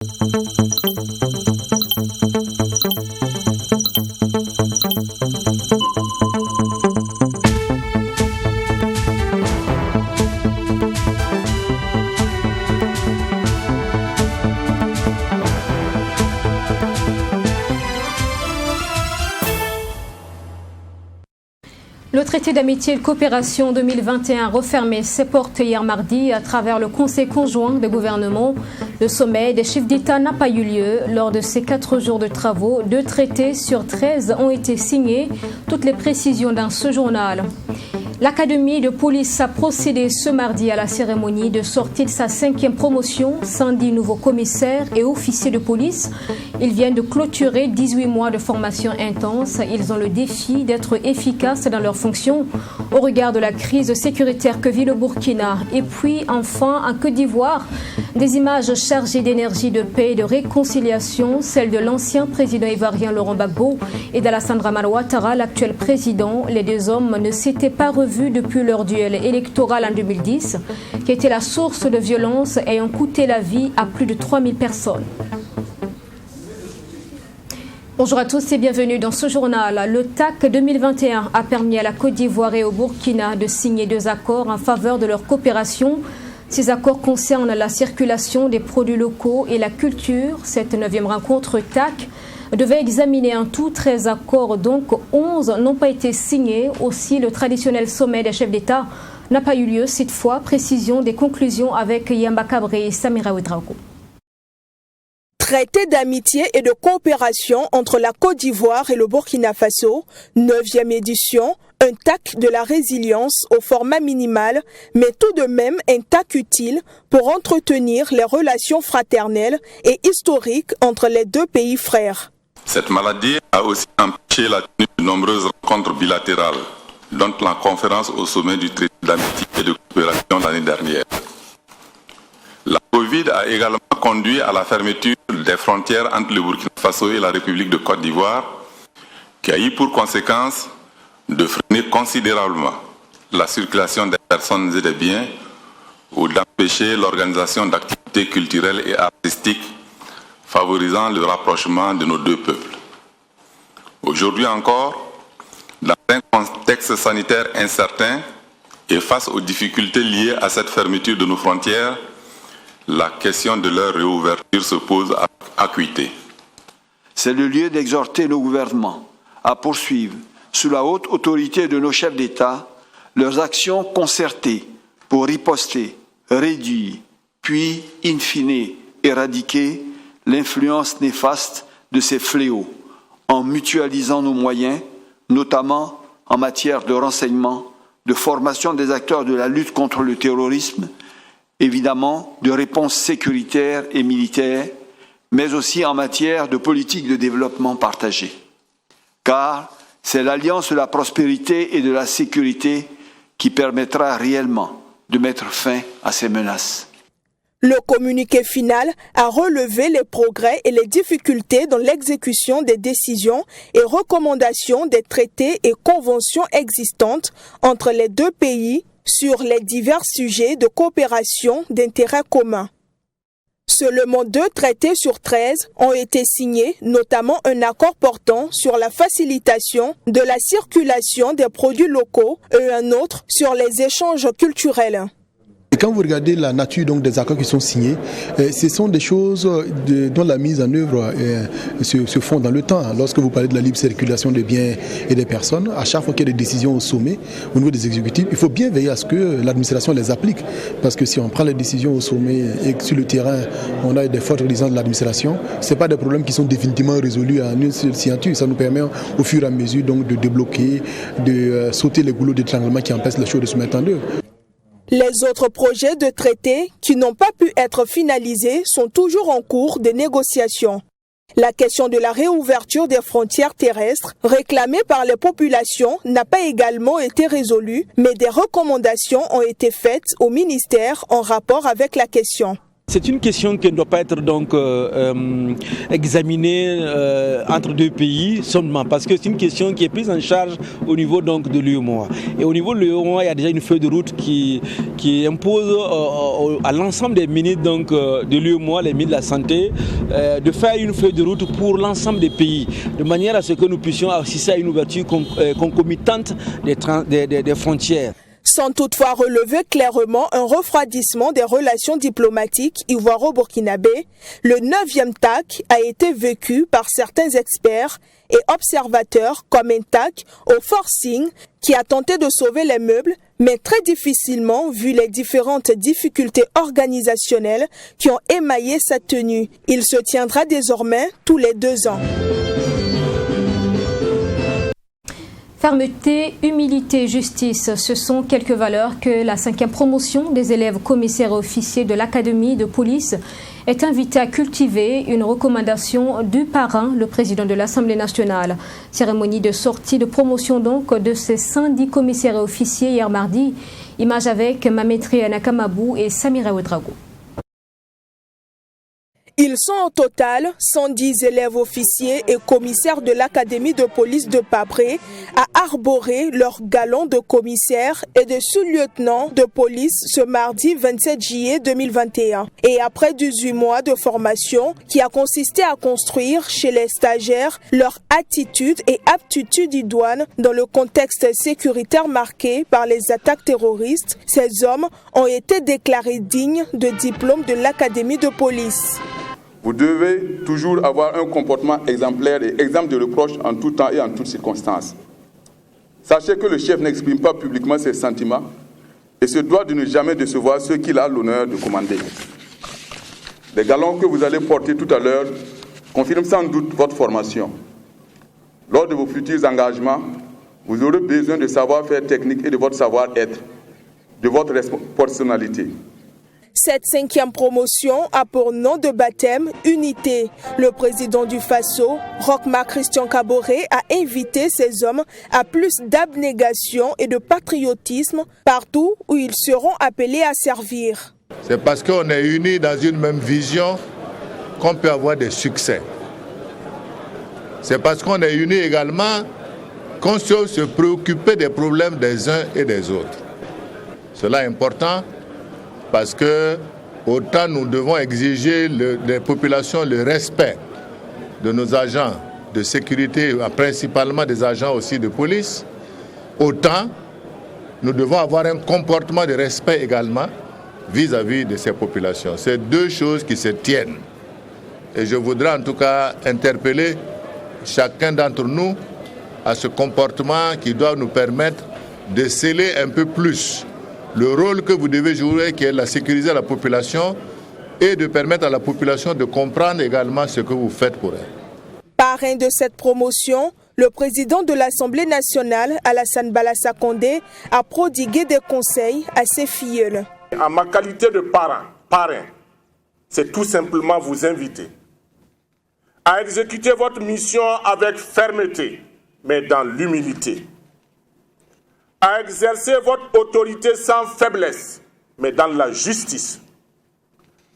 Le traité d'amitié et de coopération 2021 a refermé ses portes hier mardi à travers le Conseil conjoint de gouvernement. Le sommet des chefs d'État n'a pas eu lieu. Lors de ces 4 jours de travaux, 2 traités sur 13 ont été signés. Toutes les précisions dans ce journal. L'Académie de police a procédé ce mardi à la cérémonie de sortie de sa 5e promotion. 110 nouveaux commissaires et officiers de police. Ils viennent de clôturer 18 mois de formation intense. Ils ont le défi d'être efficaces dans leurs fonctions au regard de la crise sécuritaire que vit le Burkina. Et puis enfin, en Côte d'Ivoire, des images chargées d'énergie, de paix et de réconciliation, celles de l'ancien président ivoirien Laurent Gbagbo et d'Alassane Dramane Ouattara, l'actuel président. Les 2 hommes ne s'étaient pas revus depuis leur duel électoral en 2010, qui était la source de violence ayant coûté la vie à plus de 3000 personnes. Bonjour à tous et bienvenue dans ce journal. Le TAC 2021 a permis à la Côte d'Ivoire et au Burkina de signer 2 accords en faveur de leur coopération. Ces accords concernent la circulation des produits locaux et la culture. Cette 9e rencontre TAC devait examiner en tout 13 accords, donc 11 n'ont pas été signés. Aussi, le traditionnel sommet des chefs d'État n'a pas eu lieu cette fois. Précision des conclusions avec Yamba Cabré et Samira Ouedraogo. Traité d'amitié et de coopération entre la Côte d'Ivoire et le Burkina Faso, 9e édition, un TAC de la résilience au format minimal, mais tout de même un TAC utile pour entretenir les relations fraternelles et historiques entre les 2 pays frères. Cette maladie a aussi empêché la tenue de nombreuses rencontres bilatérales, dont la conférence au sommet du traité d'amitié et de coopération l'année dernière. La Covid a également conduit à la fermeture des frontières entre le Burkina Faso et la République de Côte d'Ivoire, qui a eu pour conséquence de freiner considérablement la circulation des personnes et des biens ou d'empêcher l'organisation d'activités culturelles et artistiques favorisant le rapprochement de nos 2 peuples. Aujourd'hui encore, dans un contexte sanitaire incertain et face aux difficultés liées à cette fermeture de nos frontières, la question de leur réouverture se pose avec acuité. C'est le lieu d'exhorter nos gouvernements à poursuivre, sous la haute autorité de nos chefs d'État, leurs actions concertées pour riposter, réduire, puis, in fine, éradiquer l'influence néfaste de ces fléaux, en mutualisant nos moyens, notamment en matière de renseignement, de formation des acteurs de la lutte contre le terrorisme, évidemment de réponse sécuritaire et militaire, mais aussi en matière de politique de développement partagée. Car c'est l'alliance de la prospérité et de la sécurité qui permettra réellement de mettre fin à ces menaces. Le communiqué final a relevé les progrès et les difficultés dans l'exécution des décisions et recommandations des traités et conventions existantes entre les 2 pays sur les divers sujets de coopération d'intérêt commun. Seulement 2 traités sur 13 ont été signés, notamment un accord portant sur la facilitation de la circulation des produits locaux et un autre sur les échanges culturels. Quand vous regardez la nature donc, des accords qui sont signés, ce sont des choses dont la mise en œuvre se font dans le temps. Lorsque vous parlez de la libre circulation des biens et des personnes, à chaque fois qu'il y a des décisions au sommet, au niveau des exécutifs, il faut bien veiller à ce que l'administration les applique. Parce que si on prend les décisions au sommet et que sur le terrain, on a des fortes résistances de l'administration, ce n'est pas des problèmes qui sont définitivement résolus à une seule signature. Ça nous permet au fur et à mesure donc, de débloquer, de sauter les goulots d'étranglement qui empêchent les choses de se mettre en œuvre. Les autres projets de traités qui n'ont pas pu être finalisés sont toujours en cours de négociation. La question de la réouverture des frontières terrestres réclamée par les populations n'a pas également été résolue, mais des recommandations ont été faites au ministère en rapport avec la question. C'est une question qui ne doit pas être donc examinée entre deux pays seulement, parce que c'est une question qui est prise en charge au niveau donc de l'UEMOA. Et au niveau de l'UEMOA, il y a déjà une feuille de route qui impose à l'ensemble des ministres donc de l'UEMOA, les ministres de la santé, de faire une feuille de route pour l'ensemble des pays, de manière à ce que nous puissions assister à une ouverture concomitante des frontières. Sans toutefois relever clairement un refroidissement des relations diplomatiques ivoiro-burkinabé, le 9e TAC a été vécu par certains experts et observateurs comme un TAC au forcing qui a tenté de sauver les meubles, mais très difficilement vu les différentes difficultés organisationnelles qui ont émaillé sa tenue. Il se tiendra désormais tous les 2 ans. Fermeté, humilité, justice, ce sont quelques valeurs que la 5e promotion des élèves commissaires et officiers de l'Académie de police est invitée à cultiver, une recommandation du parrain, le président de l'Assemblée nationale. Cérémonie de sortie de promotion donc de ces 110 commissaires et officiers hier mardi. Image avec Mamétri Anakamabou et Samira Ouedrago. Ils sont au total 110 élèves officiers et commissaires de l'Académie de police de Pabré à arborer leur galon de commissaire et de sous-lieutenant de police ce mardi 27 juillet 2021. Et après 18 mois de formation qui a consisté à construire chez les stagiaires leur attitude et aptitude idoine dans le contexte sécuritaire marqué par les attaques terroristes, ces hommes ont été déclarés dignes de diplôme de l'Académie de police. Vous devez toujours avoir un comportement exemplaire et exempt de reproches en tout temps et en toutes circonstances. Sachez que le chef n'exprime pas publiquement ses sentiments et se doit de ne jamais décevoir ceux qu'il a l'honneur de commander. Les galons que vous allez porter tout à l'heure confirment sans doute votre formation. Lors de vos futurs engagements, vous aurez besoin de savoir-faire technique et de votre savoir-être, de votre personnalité. Cette 5e promotion a pour nom de baptême Unité. Le président du FASO, Rochma Christian Kaboré, a invité ces hommes à plus d'abnégation et de patriotisme partout où ils seront appelés à servir. C'est parce qu'on est unis dans une même vision qu'on peut avoir des succès. C'est parce qu'on est unis également qu'on sait se préoccuper des problèmes des uns et des autres. Cela est important. Parce que autant nous devons exiger des populations le respect de nos agents de sécurité, principalement des agents aussi de police, autant nous devons avoir un comportement de respect également vis-à-vis de ces populations. C'est deux choses qui se tiennent. Et je voudrais en tout cas interpeller chacun d'entre nous à ce comportement qui doit nous permettre de sceller un peu plus le rôle que vous devez jouer, qui est de sécuriser la population et de permettre à la population de comprendre également ce que vous faites pour elle. Parrain de cette promotion, le président de l'Assemblée nationale, Alassane Balaza Condé, a prodigué des conseils à ses filleuls. En ma qualité de parrain, c'est tout simplement vous inviter à exécuter votre mission avec fermeté, mais dans l'humilité. À exercer votre autorité sans faiblesse, mais dans la justice.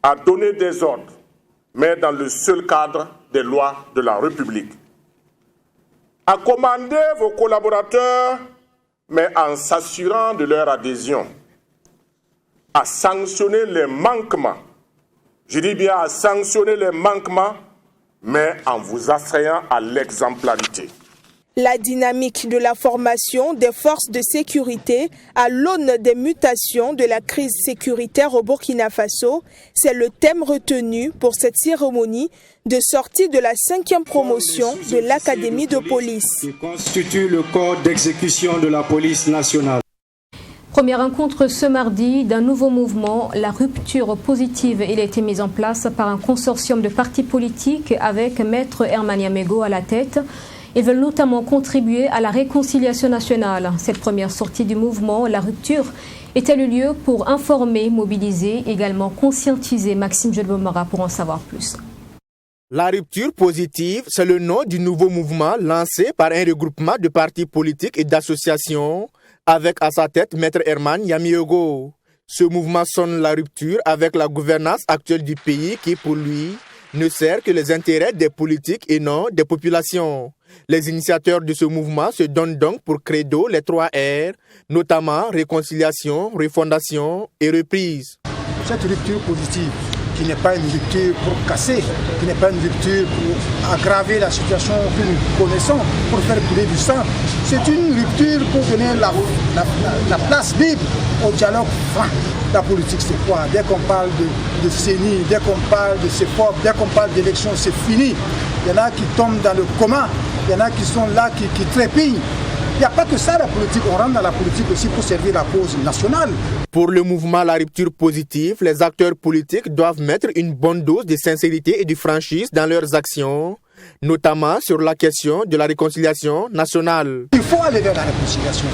À donner des ordres, mais dans le seul cadre des lois de la République. À commander vos collaborateurs, mais en s'assurant de leur adhésion. À sanctionner les manquements. Je dis bien à sanctionner les manquements, mais en vous astreignant à l'exemplarité. La dynamique de la formation des forces de sécurité à l'aune des mutations de la crise sécuritaire au Burkina Faso, c'est le thème retenu pour cette cérémonie de sortie de la 5e promotion de l'Académie de police. Qui constitue le corps d'exécution de la police nationale. Première rencontre ce mardi d'un nouveau mouvement, la rupture positive. Il a été mis en place par un consortium de partis politiques avec Maître Herman Yamego à la tête. Ils veulent notamment contribuer à la réconciliation nationale. Cette première sortie du mouvement, la rupture, était le lieu pour informer, mobiliser, également conscientiser. Maxime Jelbomara pour en savoir plus. La rupture positive, c'est le nom du nouveau mouvement lancé par un regroupement de partis politiques et d'associations avec à sa tête Maître Herman Yamego. Ce mouvement sonne la rupture avec la gouvernance actuelle du pays qui, pour lui, ne sert que les intérêts des politiques et non des populations. Les initiateurs de ce mouvement se donnent donc pour credo les 3 R, notamment réconciliation, refondation et reprise. Cette rupture positive, qui n'est pas une rupture pour casser, qui n'est pas une rupture pour aggraver la situation que nous connaissons, pour faire couler du sang, c'est une rupture pour donner la place libre au dialogue franc. La politique, c'est quoi? Dès qu'on parle de CENI, dès qu'on parle de CEPOP, dès qu'on parle d'élections, c'est fini. Il y en a qui tombent dans le coma, il y en a qui sont là, qui trépignent. Il n'y a pas que ça la politique, on rentre dans la politique aussi pour servir la cause nationale. Pour le mouvement La Rupture Positive, les acteurs politiques doivent mettre une bonne dose de sincérité et de franchise dans leurs actions, notamment sur la question de la réconciliation nationale. Il faut aller vers la réconciliation.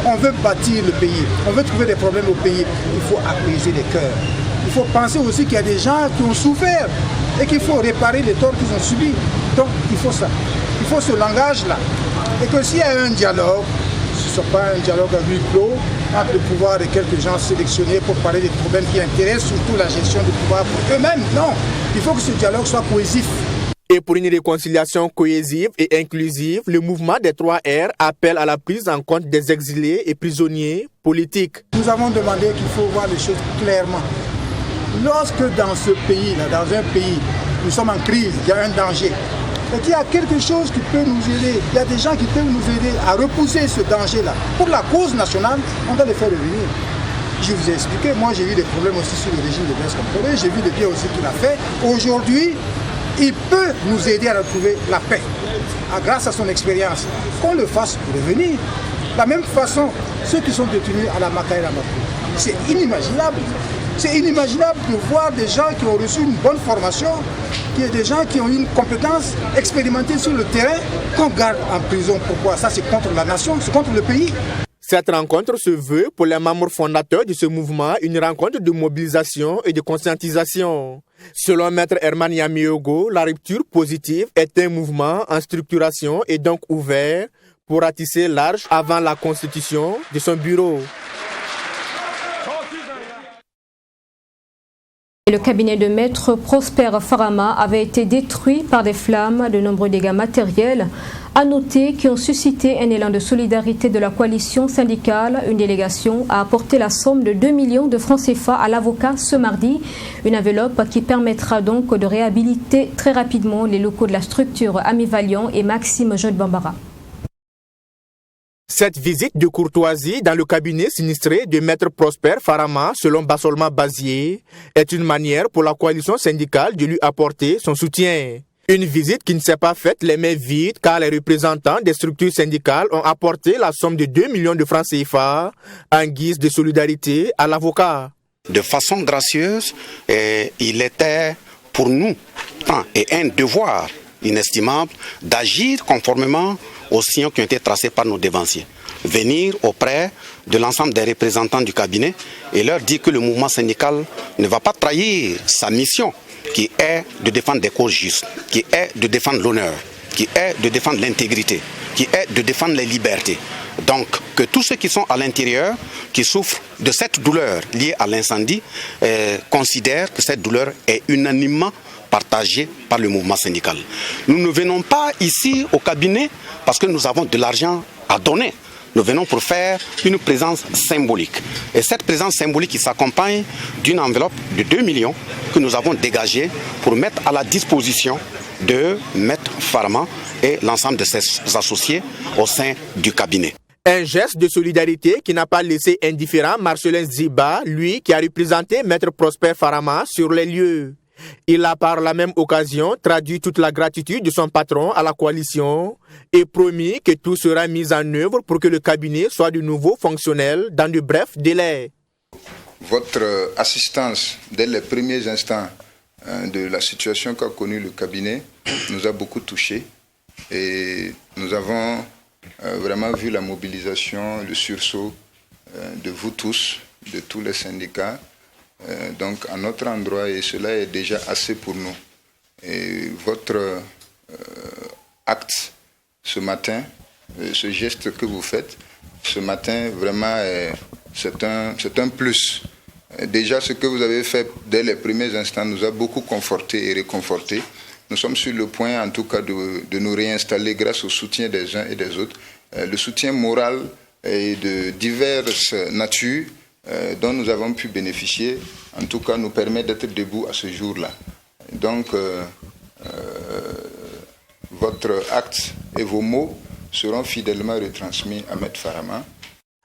On veut bâtir le pays, on veut trouver des problèmes au pays, il faut apaiser les cœurs. Il faut penser aussi qu'il y a des gens qui ont souffert et qu'il faut réparer les torts qu'ils ont subis. Donc il faut ça, il faut ce langage-là. Et que s'il y a un dialogue, ce ne soit pas un dialogue à huis clos entre le pouvoir et quelques gens sélectionnés pour parler des problèmes qui intéressent surtout la gestion du pouvoir pour eux-mêmes. Non, il faut que ce dialogue soit cohésif. Et pour une réconciliation cohésive et inclusive, le mouvement des 3 R appelle à la prise en compte des exilés et prisonniers politiques. Nous avons demandé qu'il faut voir les choses clairement. Lorsque dans ce pays-là, dans un pays, nous sommes en crise, il y a un danger, et qu'il y a quelque chose qui peut nous aider, il y a des gens qui peuvent nous aider à repousser ce danger-là. Pour la cause nationale, on doit les faire revenir. Je vous ai expliqué, moi j'ai eu des problèmes aussi sur le régime de Blaise Compaoré, j'ai vu le bien aussi qu'il a fait. Aujourd'hui, il peut nous aider à retrouver la paix, grâce à son expérience. Qu'on le fasse revenir. De la même façon, ceux qui sont détenus à la Makaïla Makou, c'est inimaginable. C'est inimaginable de voir des gens qui ont reçu une bonne formation, des gens qui ont une compétence expérimentée sur le terrain, qu'on garde en prison. Pourquoi? Ça, c'est contre la nation, c'est contre le pays. Cette rencontre se veut, pour les membres fondateurs de ce mouvement, une rencontre de mobilisation et de conscientisation. Selon Maître Herman Yamiogo, la rupture positive est un mouvement en structuration et donc ouvert pour ratisser large avant la constitution de son bureau. Le cabinet de Maître Prosper Farama avait été détruit par des flammes, de nombreux dégâts matériels à noter qui ont suscité un élan de solidarité de la coalition syndicale. Une délégation a apporté la somme de 2 millions de francs CFA à l'avocat ce mardi. Une enveloppe qui permettra donc de réhabiliter très rapidement les locaux de la structure Ami Valiant et Maxime Jeune Bambara. Cette visite de courtoisie dans le cabinet sinistré de Maître Prosper Farama, selon Bassolma Bazier, est une manière pour la coalition syndicale de lui apporter son soutien. Une visite qui ne s'est pas faite les mains vides car les représentants des structures syndicales ont apporté la somme de 2 millions de francs CFA en guise de solidarité à l'avocat. De façon gracieuse, il était pour nous un devoir inestimable d'agir conformément aux sillons qui ont été tracés par nos dévanciers. Venir auprès de l'ensemble des représentants du cabinet et leur dire que le mouvement syndical ne va pas trahir sa mission, qui est de défendre des causes justes, qui est de défendre l'honneur, qui est de défendre l'intégrité, qui est de défendre les libertés. Donc, que tous ceux qui sont à l'intérieur, qui souffrent de cette douleur liée à l'incendie, considèrent que cette douleur est unanimement partagée par le mouvement syndical. Nous ne venons pas ici au cabinet parce que nous avons de l'argent à donner. Nous venons pour faire une présence symbolique. Et cette présence symbolique qui s'accompagne d'une enveloppe de 2 millions que nous avons dégagée pour mettre à la disposition de Maître Farama et l'ensemble de ses associés au sein du cabinet. Un geste de solidarité qui n'a pas laissé indifférent Marcelin Ziba, lui qui a représenté Maître Prosper Farama sur les lieux. Il a par la même occasion traduit toute la gratitude de son patron à la coalition et promis que tout sera mis en œuvre pour que le cabinet soit de nouveau fonctionnel dans de brefs délais. Votre assistance dès les premiers instants de la situation qu'a connue le cabinet nous a beaucoup touchés et nous avons vraiment vu la mobilisation, le sursaut de vous tous, de tous les syndicats. Donc à notre endroit, et cela est déjà assez pour nous. Et votre acte ce matin, ce geste que vous faites ce matin, vraiment c'est un plus Déjà, ce que vous avez fait dès les premiers instants nous a beaucoup conforté et réconforté. Nous sommes sur le point, en tout cas, de nous réinstaller grâce au soutien des uns et des autres. Le soutien moral et de diverses natures dont nous avons pu bénéficier, en tout cas, nous permet d'être debout à ce jour-là. Donc, votre acte et vos mots seront fidèlement retransmis à Maître Farama.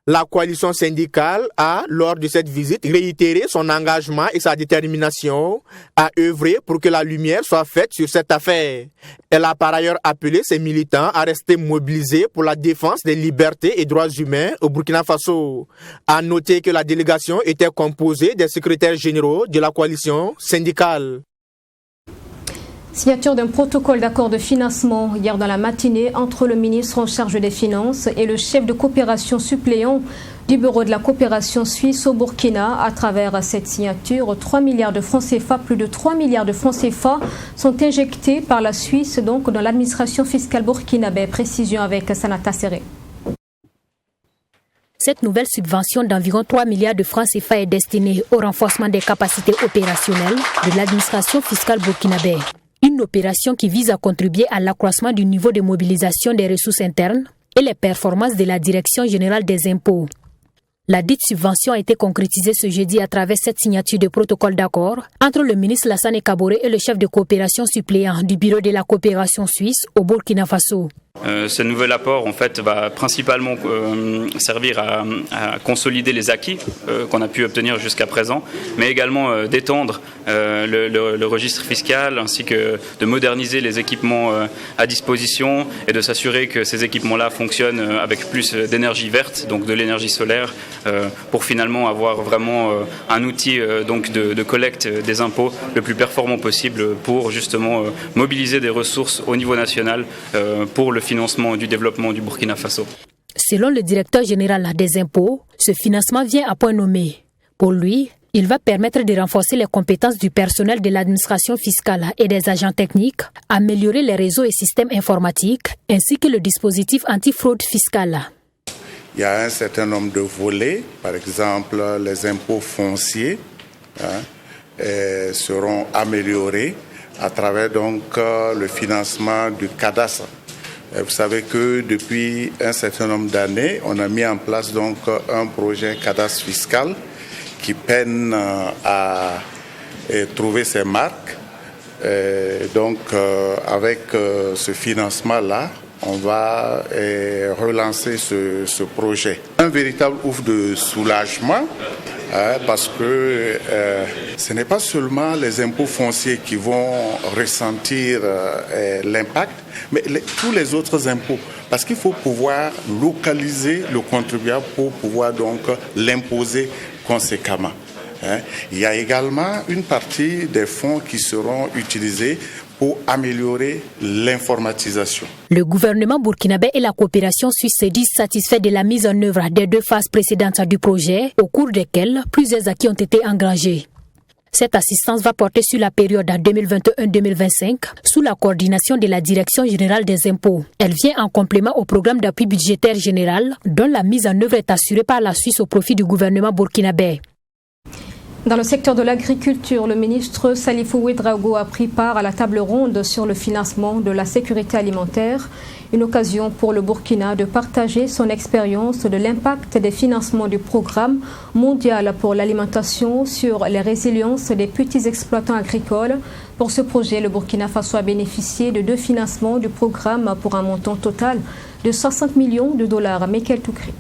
La coalition syndicale a, lors de cette visite, réitéré son engagement et sa détermination à œuvrer pour que la lumière soit faite sur cette affaire. Elle a par ailleurs appelé ses militants à rester mobilisés pour la défense des libertés et droits humains au Burkina Faso. À noter que la délégation était composée des secrétaires généraux de la coalition syndicale. Signature d'un protocole d'accord de financement hier dans la matinée entre le ministre en charge des Finances et le chef de coopération suppléant du Bureau de la coopération suisse au Burkina. À travers cette signature, 3 milliards de francs CFA, plus de 3 milliards de francs CFA sont injectés par la Suisse donc dans l'administration fiscale burkinabé. Précision avec Sanata Serré. Cette nouvelle subvention d'environ 3 milliards de francs CFA est destinée au renforcement des capacités opérationnelles de l'administration fiscale burkinabé. Une opération qui vise à contribuer à l'accroissement du niveau de mobilisation des ressources internes et les performances de la Direction générale des impôts. La dite subvention a été concrétisée ce jeudi à travers cette signature de protocole d'accord entre le ministre Lassane Kaboré et le chef de coopération suppléant du Bureau de la coopération suisse au Burkina Faso. Ce nouvel apport en fait va principalement servir à consolider les acquis qu'on a pu obtenir jusqu'à présent, mais également d'étendre le registre fiscal ainsi que de moderniser les équipements à disposition et de s'assurer que ces équipements-là fonctionnent avec plus d'énergie verte, donc de l'énergie solaire, pour finalement avoir vraiment un outil donc de collecte des impôts le plus performant possible pour justement mobiliser des ressources au niveau national pour le financement du développement du Burkina Faso. Selon le directeur général des impôts, ce financement vient à point nommé. Pour lui, il va permettre de renforcer les compétences du personnel de l'administration fiscale et des agents techniques, améliorer les réseaux et systèmes informatiques, ainsi que le dispositif anti-fraude fiscale. Il y a un certain nombre de volets, par exemple les impôts fonciers seront améliorés à travers donc le financement du cadastre. Vous savez que depuis un certain nombre d'années, on a mis en place donc un projet cadastre fiscal qui peine à trouver ses marques. Donc avec ce financement-là, on va relancer ce projet. Un véritable ouf de soulagement parce que ce n'est pas seulement les impôts fonciers qui vont ressentir l'impact, mais tous les autres impôts. Parce qu'il faut pouvoir localiser le contribuable pour pouvoir donc l'imposer conséquemment. Il y a également une partie des fonds qui seront utilisés pour améliorer l'informatisation. Le gouvernement burkinabé et la coopération suisse se disent satisfaits de la mise en œuvre des 2 phases précédentes du projet, au cours desquelles plusieurs acquis ont été engrangés. Cette assistance va porter sur la période 2021-2025 sous la coordination de la Direction générale des impôts. Elle vient en complément au programme d'appui budgétaire général dont la mise en œuvre est assurée par la Suisse au profit du gouvernement burkinabé. Dans le secteur de l'agriculture, le ministre Salifou Ouedraogo a pris part à la table ronde sur le financement de la sécurité alimentaire. Une occasion pour le Burkina de partager son expérience de l'impact des financements du programme mondial pour l'alimentation sur les résiliences des petits exploitants agricoles. Pour ce projet, le Burkina Faso a bénéficié de 2 financements du programme pour un montant total de 60 millions de dollars. Michael Toukri.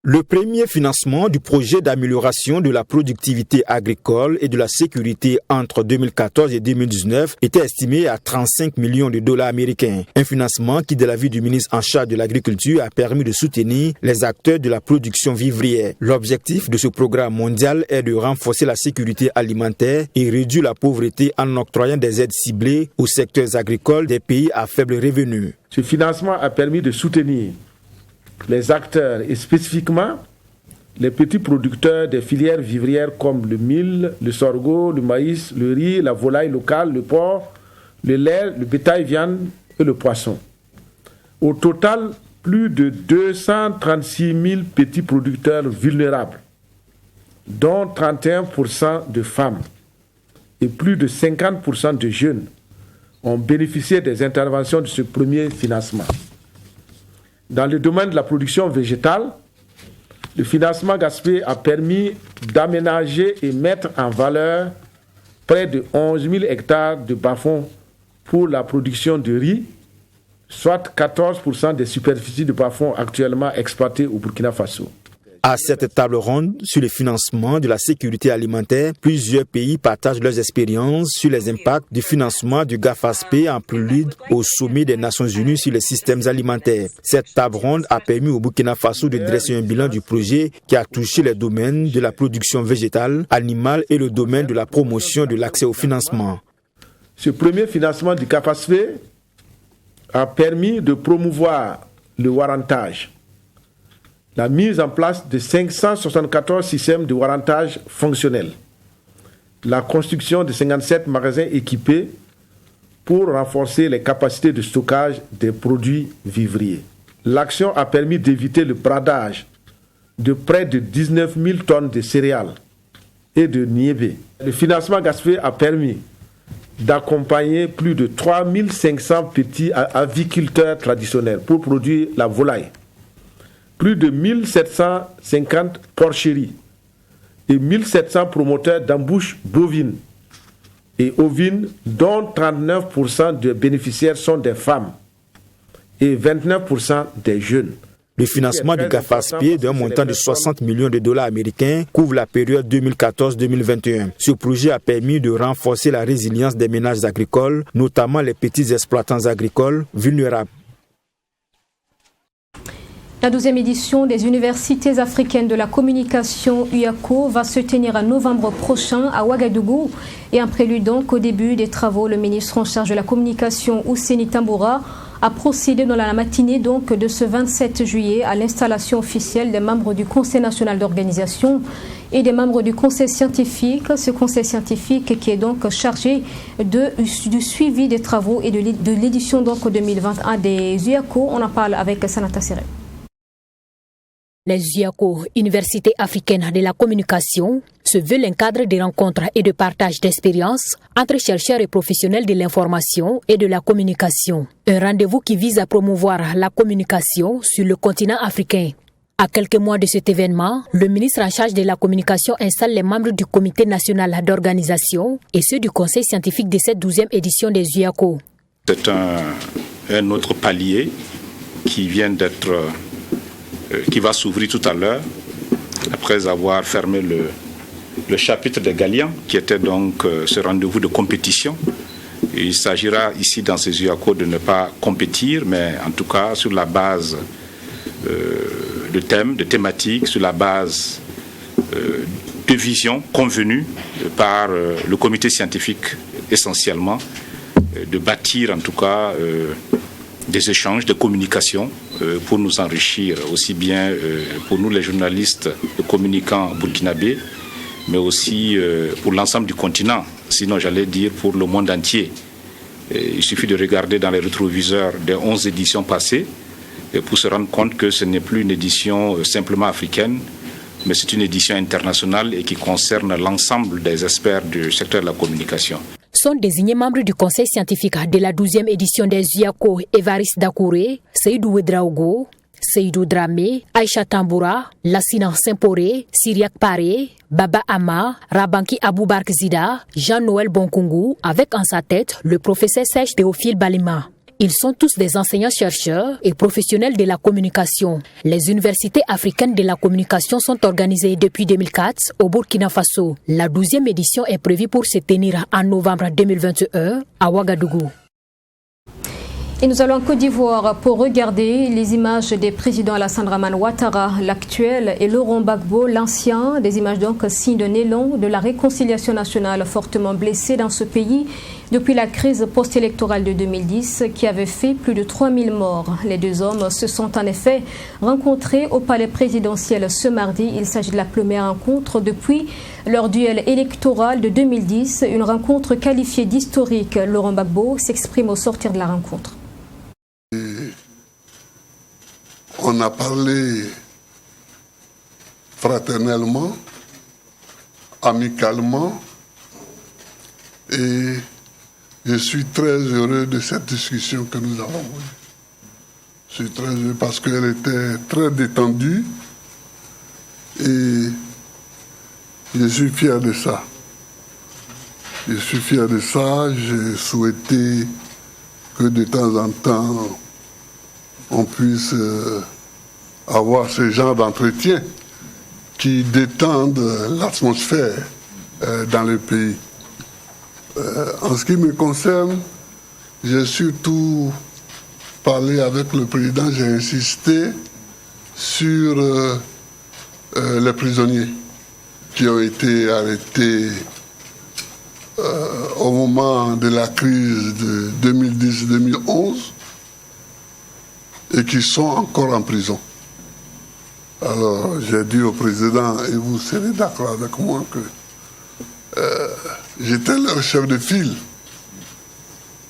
Le premier financement du projet d'amélioration de la productivité agricole et de la sécurité entre 2014 et 2019 était estimé à 35 millions de dollars américains. Un financement qui, de l'avis du ministre en charge de l'agriculture, a permis de soutenir les acteurs de la production vivrière. L'objectif de ce programme mondial est de renforcer la sécurité alimentaire et réduire la pauvreté en octroyant des aides ciblées aux secteurs agricoles des pays à faible revenu. Ce financement a permis de soutenir les acteurs et spécifiquement les petits producteurs des filières vivrières comme le mil, le sorgho, le maïs, le riz, la volaille locale, le porc, le lait, le bétail viande et le poisson. Au total, plus de 236 000 petits producteurs vulnérables dont 31% de femmes et plus de 50% de jeunes, ont bénéficié des interventions de ce premier financement. Dans le domaine de la production végétale, le financement GASPE a permis d'aménager et mettre en valeur près de 11 000 hectares de bas-fonds pour la production de riz, soit 14% des superficies de bas-fonds actuellement exploitées au Burkina Faso. À cette table ronde sur le financement de la sécurité alimentaire, plusieurs pays partagent leurs expériences sur les impacts du financement du GAFASP en prélude au sommet des Nations Unies sur les systèmes alimentaires. Cette table ronde a permis au Burkina Faso de dresser un bilan du projet qui a touché les domaines de la production végétale, animale et le domaine de la promotion de l'accès au financement. Ce premier financement du GAFASP a permis de promouvoir le warrantage, la mise en place de 574 systèmes de warrantage fonctionnels, la construction de 57 magasins équipés pour renforcer les capacités de stockage des produits vivriers. L'action a permis d'éviter le bradage de près de 19 000 tonnes de céréales et de niébé. Le financement GASPE a permis d'accompagner plus de 3 500 petits aviculteurs traditionnels pour produire la volaille, plus de 1750 porcheries et 1700 promoteurs d'embouches bovines et ovines, dont 39% des bénéficiaires sont des femmes et 29% des jeunes. Le financement du GAFASP d'un montant de 60 millions de dollars américains couvre la période 2014-2021. Ce projet a permis de renforcer la résilience des ménages agricoles, notamment les petits exploitants agricoles vulnérables. La 12e édition des Universités africaines de la communication UACO va se tenir en novembre prochain à Ouagadougou. Et en prélude donc au début des travaux, le ministre en charge de la communication, Ousseini Tamboura, a procédé dans la matinée donc de ce 27 juillet à l'installation officielle des membres du Conseil national d'organisation et des membres du Conseil scientifique. Ce Conseil scientifique qui est donc chargé du suivi des travaux et de l'édition donc 2021 des UACO. On en parle avec Sanata Siré. Les UACO, Université africaine de la communication, se veulent un cadre de rencontres et de partage d'expériences entre chercheurs et professionnels de l'information et de la communication. Un rendez-vous qui vise à promouvoir la communication sur le continent africain. À quelques mois de cet événement, le ministre en charge de la communication installe les membres du comité national d'organisation et ceux du conseil scientifique de cette 12e édition des UACO. C'est un autre palier qui vient d'être... qui va s'ouvrir tout à l'heure, après avoir fermé le chapitre des Galiens, qui était donc ce rendez-vous de compétition. Et il s'agira ici dans ces UACO de ne pas compétir, mais en tout cas sur la base de thèmes, de thématiques, sur la base de visions convenues par le comité scientifique essentiellement, de bâtir en tout cas des échanges, des communications pour nous enrichir, aussi bien pour nous les journalistes, les communicants burkinabés, mais aussi pour l'ensemble du continent, sinon j'allais dire pour le monde entier. Il suffit de regarder dans les rétroviseurs des 11 éditions passées pour se rendre compte que ce n'est plus une édition simplement africaine, mais c'est une édition internationale et qui concerne l'ensemble des experts du secteur de la communication. Sont désignés membres du conseil scientifique de la 12e édition des UACO Évariste Dakouré, Seydou Ouedraogo, Seydou Dramé, Aïcha Tamboura, Lassina Saint-Poré, Syriac Paré, Baba Ama, Rabanki Aboubark Zida, Jean-Noël Bonkungu, avec en sa tête le professeur Serge Théophile Balima. Ils sont tous des enseignants-chercheurs et professionnels de la communication. Les universités africaines de la communication sont organisées depuis 2004 au Burkina Faso. La 12e édition est prévue pour se tenir en novembre 2021 à Ouagadougou. Et nous allons en Côte d'Ivoire pour regarder les images des présidents Alassane Dramane Ouattara, l'actuel, et Laurent Gbagbo, l'ancien. Des images donc signe d'un élan de la réconciliation nationale fortement blessée dans ce pays depuis la crise post-électorale de 2010 qui avait fait plus de 3000 morts. Les deux hommes se sont en effet rencontrés au palais présidentiel ce mardi. Il s'agit de la première rencontre depuis leur duel électoral de 2010, une rencontre qualifiée d'historique. Laurent Gbagbo s'exprime au sortir de la rencontre. On a parlé fraternellement, amicalement. Et je suis très heureux de cette discussion que nous avons eue. Je suis très heureux parce qu'elle était très détendue et je suis fier de ça. Je suis fier de ça. J'ai souhaité que de temps en temps, on puisse avoir ce genre d'entretien qui détendent l'atmosphère dans le pays. En ce qui me concerne, j'ai surtout parlé avec le président, j'ai insisté sur les prisonniers qui ont été arrêtés au moment de la crise de 2010-2011 et qui sont encore en prison. Alors j'ai dit au président, et vous serez d'accord avec moi, que j'étais leur chef de file.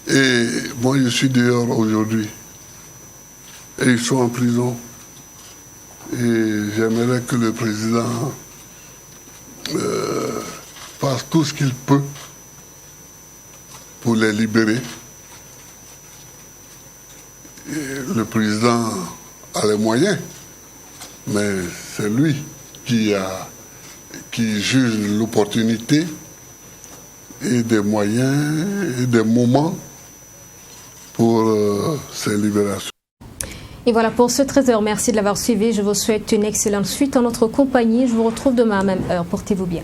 Et moi je suis dehors aujourd'hui. Et ils sont en prison. Et j'aimerais que le président fasse tout ce qu'il peut pour les libérer. Et le président a les moyens, mais c'est lui qui juge l'opportunité et des moyens et des moments pour ces libérations. Et voilà pour ce 13h. Merci de l'avoir suivi. Je vous souhaite une excellente suite en notre compagnie. Je vous retrouve demain à la même heure. Portez-vous bien.